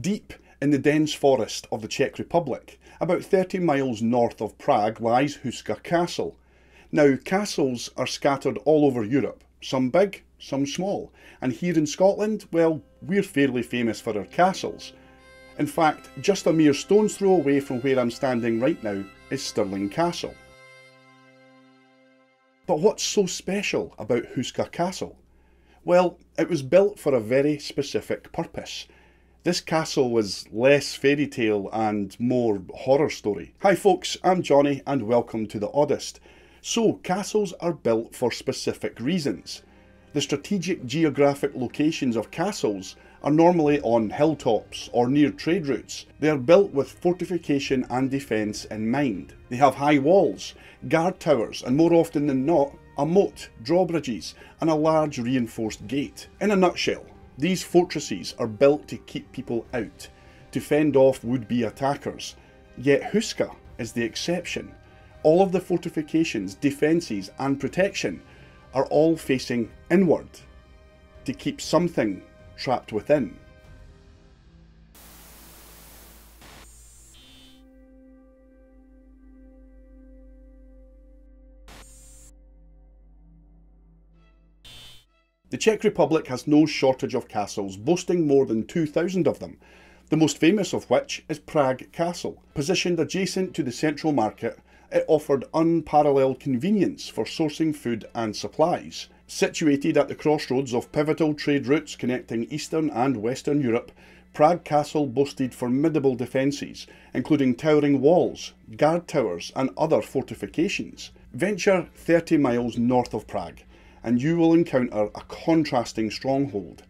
Deep in the dense forest of the Czech Republic, about 30 miles north of Prague, lies Houska Castle. Now, castles are scattered all over Europe, some big, some small, and here in Scotland, well, we're fairly famous for our castles. In fact, just a mere stone's throw away from where I'm standing right now is Stirling Castle. But what's so special about Houska Castle? Well, it was built for a very specific purpose. This castle was less fairy tale and more horror story. Hi folks, I'm Johnny and welcome to The Oddest. So, castles are built for specific reasons. The strategic geographic locations of castles are normally on hilltops or near trade routes. They are built with fortification and defence in mind. They have high walls, guard towers, and more often than not, a moat, drawbridges, and a large reinforced gate. In a nutshell, these fortresses are built to keep people out, to fend off would-be attackers. Yet Houska is the exception. All of the fortifications, defences and protection are all facing inward, to keep something trapped within. The Czech Republic has no shortage of castles, boasting more than 2,000 of them, the most famous of which is Prague Castle. Positioned adjacent to the central market, it offered unparalleled convenience for sourcing food and supplies. Situated at the crossroads of pivotal trade routes connecting Eastern and Western Europe, Prague Castle boasted formidable defences, including towering walls, guard towers and other fortifications. Venture 30 miles north of Prague, and you will encounter a contrasting stronghold,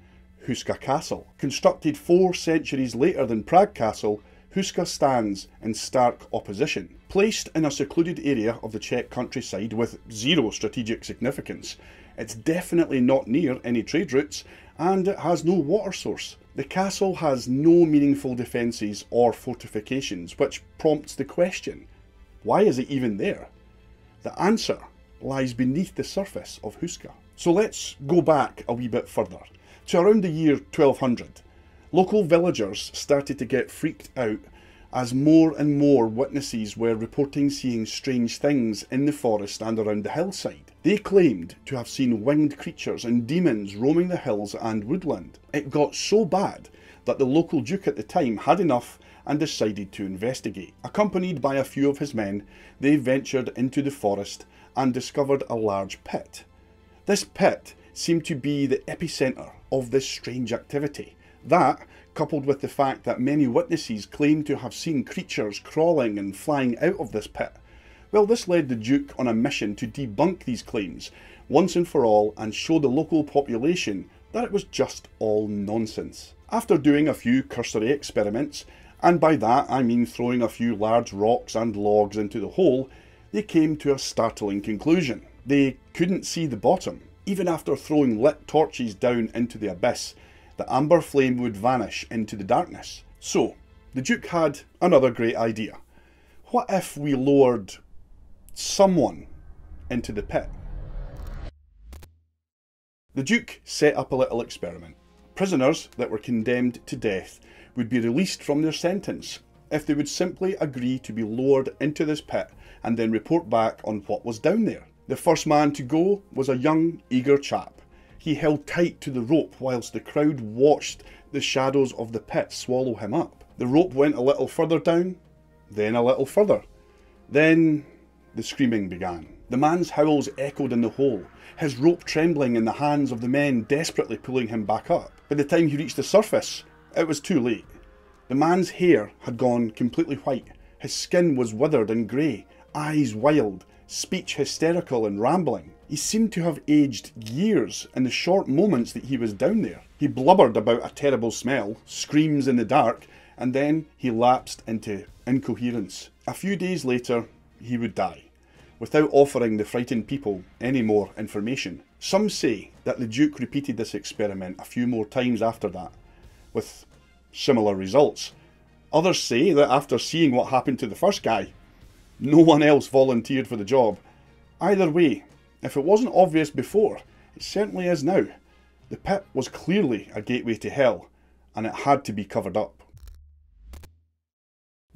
Houska Castle. Constructed 4 centuries later than Prague Castle, Houska stands in stark opposition. Placed in a secluded area of the Czech countryside with zero strategic significance, it's definitely not near any trade routes, and it has no water source. The castle has no meaningful defences or fortifications, which prompts the question, why is it even there? The answer lies beneath the surface of Houska. So let's go back a wee bit further, to around the year 1200. Local villagers started to get freaked out as more and more witnesses were reporting seeing strange things in the forest and around the hillside. They claimed to have seen winged creatures and demons roaming the hills and woodland. It got so bad that the local duke at the time had enough and decided to investigate. Accompanied by a few of his men, they ventured into the forest and discovered a large pit. This pit seemed to be the epicentre of this strange activity. That, coupled with the fact that many witnesses claimed to have seen creatures crawling and flying out of this pit, well, this led the Duke on a mission to debunk these claims once and for all and show the local population that it was just all nonsense. After doing a few cursory experiments, and by that I mean throwing a few large rocks and logs into the hole, they came to a startling conclusion. They couldn't see the bottom. Even after throwing lit torches down into the abyss, the amber flame would vanish into the darkness. So, the Duke had another great idea. What if we lowered someone into the pit? The Duke set up a little experiment. Prisoners that were condemned to death would be released from their sentence if they would simply agree to be lowered into this pit and then report back on what was down there. The first man to go was a young, eager chap. He held tight to the rope whilst the crowd watched the shadows of the pit swallow him up. The rope went a little further down, then a little further. Then the screaming began. The man's howls echoed in the hole, his rope trembling in the hands of the men desperately pulling him back up. By the time he reached the surface, it was too late. The man's hair had gone completely white, his skin was withered and grey, eyes wild, speech hysterical and rambling. He seemed to have aged years in the short moments that he was down there. He blubbered about a terrible smell, screams in the dark, and then he lapsed into incoherence. A few days later, he would die, without offering the frightened people any more information. Some say that the Duke repeated this experiment a few more times after that, with similar results. Others say that after seeing what happened to the first guy, no one else volunteered for the job. Either way, if it wasn't obvious before, it certainly is now. The pit was clearly a gateway to hell, and it had to be covered up.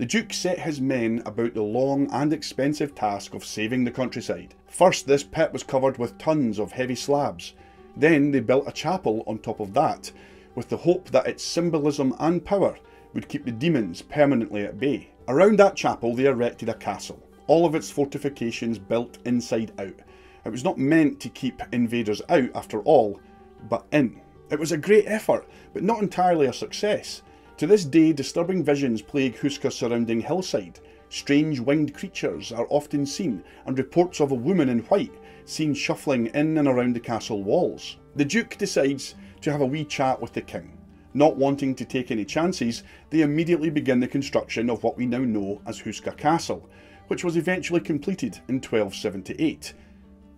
The Duke set his men about the long and expensive task of saving the countryside. First, this pit was covered with tons of heavy slabs. Then they built a chapel on top of that, with the hope that its symbolism and power would keep the demons permanently at bay. Around that chapel they erected a castle, all of its fortifications built inside out. It was not meant to keep invaders out after all, but in. It was a great effort, but not entirely a success. To this day, disturbing visions plague Houska's surrounding hillside. Strange winged creatures are often seen, and reports of a woman in white seen shuffling in and around the castle walls. The Duke decides to have a wee chat with the king. Not wanting to take any chances, they immediately begin the construction of what we now know as Houska Castle, which was eventually completed in 1278.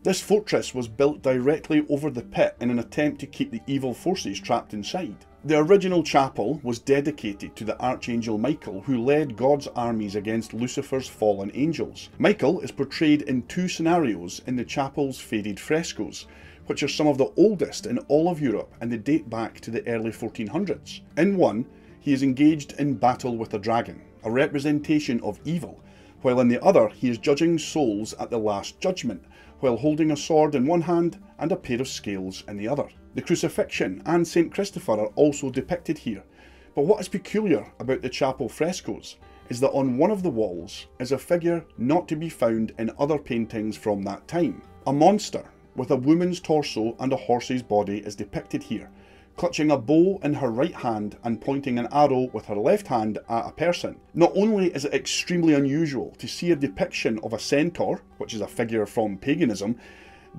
This fortress was built directly over the pit in an attempt to keep the evil forces trapped inside. The original chapel was dedicated to the Archangel Michael, who led God's armies against Lucifer's fallen angels. Michael is portrayed in two scenarios in the chapel's faded frescoes, which are some of the oldest in all of Europe and they date back to the early 1400s. In one, he is engaged in battle with a dragon, a representation of evil, while in the other he is judging souls at the Last Judgment, while holding a sword in one hand and a pair of scales in the other. The crucifixion and St. Christopher are also depicted here, but what is peculiar about the chapel frescoes is that on one of the walls is a figure not to be found in other paintings from that time. A monster with a woman's torso and a horse's body is depicted here, clutching a bow in her right hand and pointing an arrow with her left hand at a person. Not only is it extremely unusual to see a depiction of a centaur, which is a figure from paganism,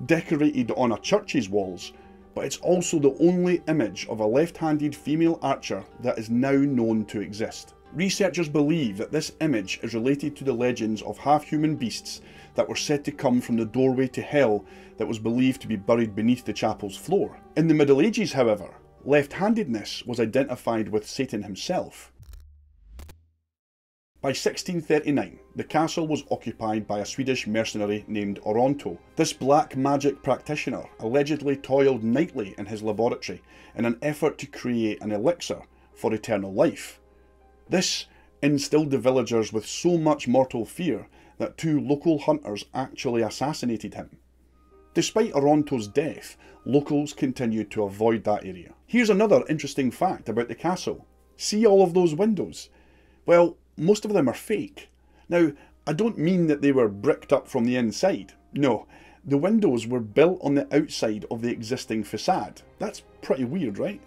decorated on a church's walls, but it's also the only image of a left-handed female archer that is now known to exist. Researchers believe that this image is related to the legends of half-human beasts that were said to come from the doorway to hell that was believed to be buried beneath the chapel's floor. In the Middle Ages, however, left-handedness was identified with Satan himself. By 1639, the castle was occupied by a Swedish mercenary named Orono. This black magic practitioner allegedly toiled nightly in his laboratory in an effort to create an elixir for eternal life. This instilled the villagers with so much mortal fear that two local hunters actually assassinated him. Despite Orono's death, locals continued to avoid that area. Here's another interesting fact about the castle. See all of those windows? Well, most of them are fake. Now, I don't mean that they were bricked up from the inside. No, the windows were built on the outside of the existing facade. That's pretty weird, right?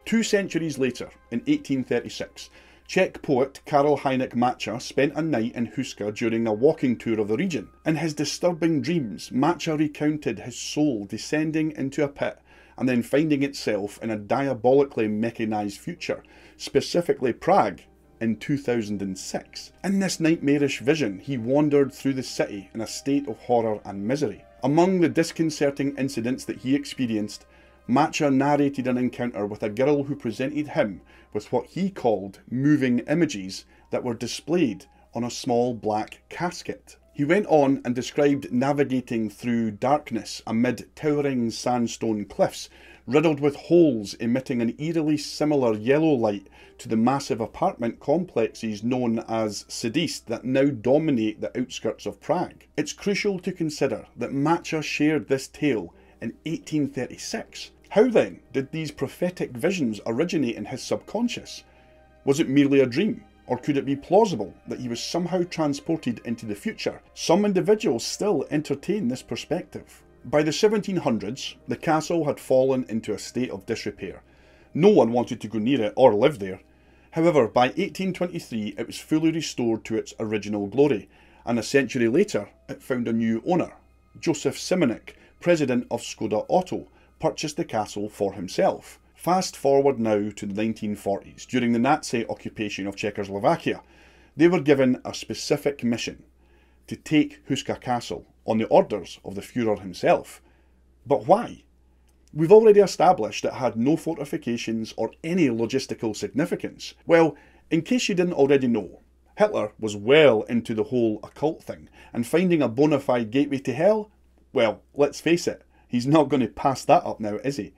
2 centuries later, in 1836, Czech poet Karel Hynek Mácha spent a night in Hooska during a walking tour of the region. In his disturbing dreams, Mácha recounted his soul descending into a pit and then finding itself in a diabolically mechanised future, specifically Prague, in 2006. In this nightmarish vision, he wandered through the city in a state of horror and misery. Among the disconcerting incidents that he experienced, Mácha narrated an encounter with a girl who presented him with what he called moving images that were displayed on a small black casket. He went on and described navigating through darkness amid towering sandstone cliffs, riddled with holes emitting an eerily similar yellow light to the massive apartment complexes known as Sedist that now dominate the outskirts of Prague. It's crucial to consider that Mácha shared this tale in 1836. How then did these prophetic visions originate in his subconscious? Was it merely a dream? Or could it be plausible that he was somehow transported into the future? Some individuals still entertain this perspective. By the 1700s, the castle had fallen into a state of disrepair. No one wanted to go near it or live there. However, by 1823 it was fully restored to its original glory, and a century later it found a new owner. Joseph Simonek, president of Skoda Auto, purchased the castle for himself. Fast forward now to the 1940s, during the Nazi occupation of Czechoslovakia. They were given a specific mission: to take Houska Castle, on the orders of the Führer himself. But why? We've already established it had no fortifications or any logistical significance. Well, in case you didn't already know, Hitler was well into the whole occult thing, and finding a bona fide gateway to hell, well, let's face it, he's not going to pass that up now, is he?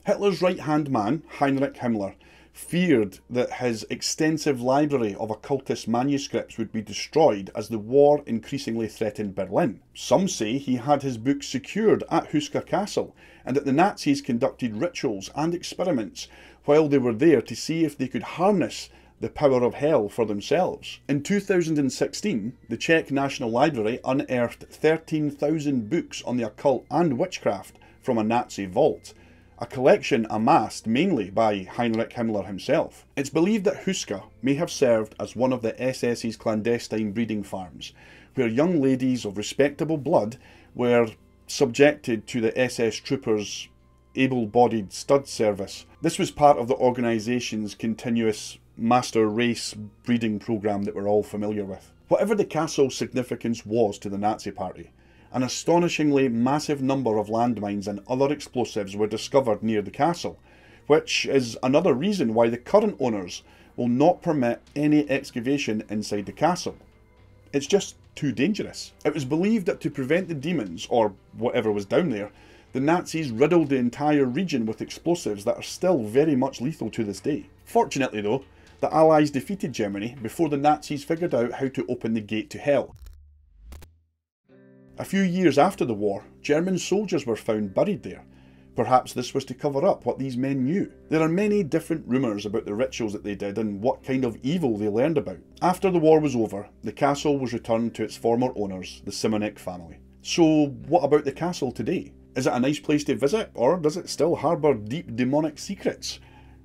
Hitler's right-hand man, Heinrich Himmler, feared that his extensive library of occultist manuscripts would be destroyed as the war increasingly threatened Berlin. Some say he had his books secured at Houska Castle, and that the Nazis conducted rituals and experiments while they were there to see if they could harness the power of hell for themselves. In 2016, the Czech National Library unearthed 13,000 books on the occult and witchcraft from a Nazi vault, a collection amassed mainly by Heinrich Himmler himself. It's believed that Hooska may have served as one of the SS's clandestine breeding farms, where young ladies of respectable blood were subjected to the SS troopers' able-bodied stud service. This was part of the organisation's continuous master race breeding programme that we're all familiar with. Whatever the castle's significance was to the Nazi Party, an astonishingly massive number of landmines and other explosives were discovered near the castle, which is another reason why the current owners will not permit any excavation inside the castle. It's just too dangerous. It was believed that to prevent the demons, or whatever was down there, the Nazis riddled the entire region with explosives that are still very much lethal to this day. Fortunately though, the Allies defeated Germany before the Nazis figured out how to open the gate to hell. A few years after the war, German soldiers were found buried there. Perhaps this was to cover up what these men knew. There are many different rumours about the rituals that they did and what kind of evil they learned about. After the war was over, the castle was returned to its former owners, the Simonek family. So what about the castle today? Is it a nice place to visit, or does it still harbour deep demonic secrets?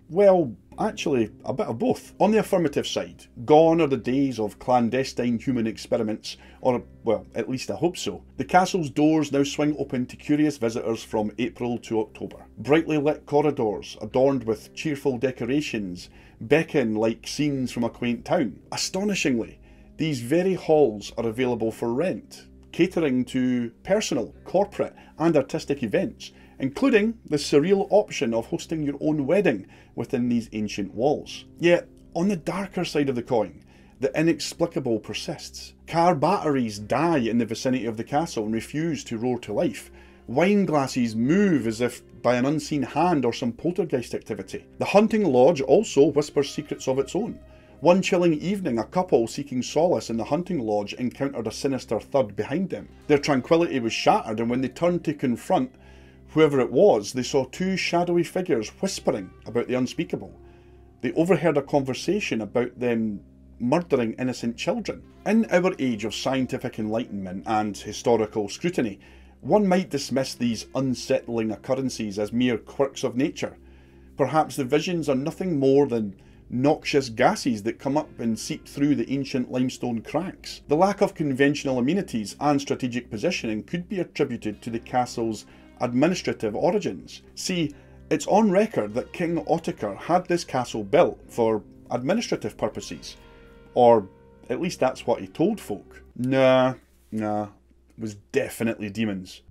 Well, actually, a bit of both. On the affirmative side, gone are the days of clandestine human experiments, or, well, at least I hope so. The castle's doors now swing open to curious visitors from April to October. Brightly lit corridors, adorned with cheerful decorations, beckon like scenes from a quaint town. Astonishingly, these very halls are available for rent, catering to personal, corporate and artistic events, including the surreal option of hosting your own wedding within these ancient walls. Yet, on the darker side of the coin, the inexplicable persists. Car batteries die in the vicinity of the castle and refuse to roar to life. Wine glasses move as if by an unseen hand or some poltergeist activity. The hunting lodge also whispers secrets of its own. One chilling evening, a couple seeking solace in the hunting lodge encountered a sinister thud behind them. Their tranquility was shattered, and when they turned to confront whoever it was, they saw two shadowy figures whispering about the unspeakable. They overheard a conversation about them murdering innocent children. In our age of scientific enlightenment and historical scrutiny, one might dismiss these unsettling occurrences as mere quirks of nature. Perhaps the visions are nothing more than noxious gases that come up and seep through the ancient limestone cracks. The lack of conventional amenities and strategic positioning could be attributed to the castle's administrative origins. See, it's on record that King Ottokar had this castle built for administrative purposes. Or at least that's what he told folk. Nah, it was definitely demons.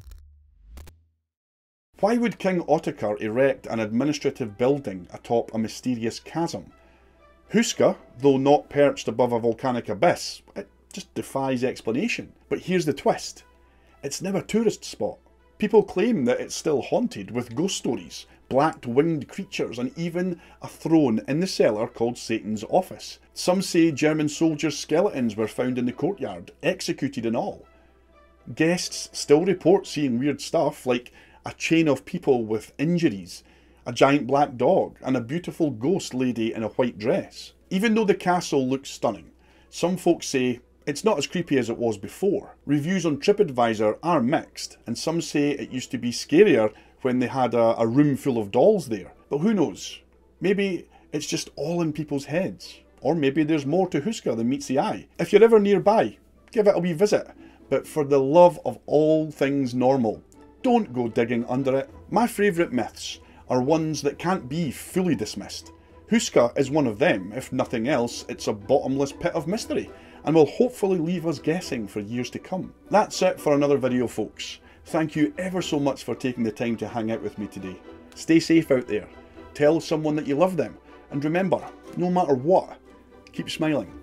Why would King Ottokar erect an administrative building atop a mysterious chasm? Hooska, though not perched above a volcanic abyss, it just defies explanation. But here's the twist. It's now a tourist spot. People claim that it's still haunted with ghost stories, black winged creatures and even a throne in the cellar called Satan's Office. Some say German soldiers' skeletons were found in the courtyard, executed and all. Guests still report seeing weird stuff like a chain of people with injuries, a giant black dog and a beautiful ghost lady in a white dress. Even though the castle looks stunning, some folks say it's not as creepy as it was before. Reviews on TripAdvisor are mixed, and some say it used to be scarier when they had a room full of dolls there. But who knows? Maybe it's just all in people's heads. Or maybe there's more to Hooska than meets the eye. If you're ever nearby, give it a wee visit. But for the love of all things normal, don't go digging under it. My favourite myths are ones that can't be fully dismissed. Hooska is one of them. If nothing else, it's a bottomless pit of mystery, and will hopefully leave us guessing for years to come. That's it for another video, folks. Thank you ever so much for taking the time to hang out with me today. Stay safe out there, tell someone that you love them, and remember, no matter what, keep smiling.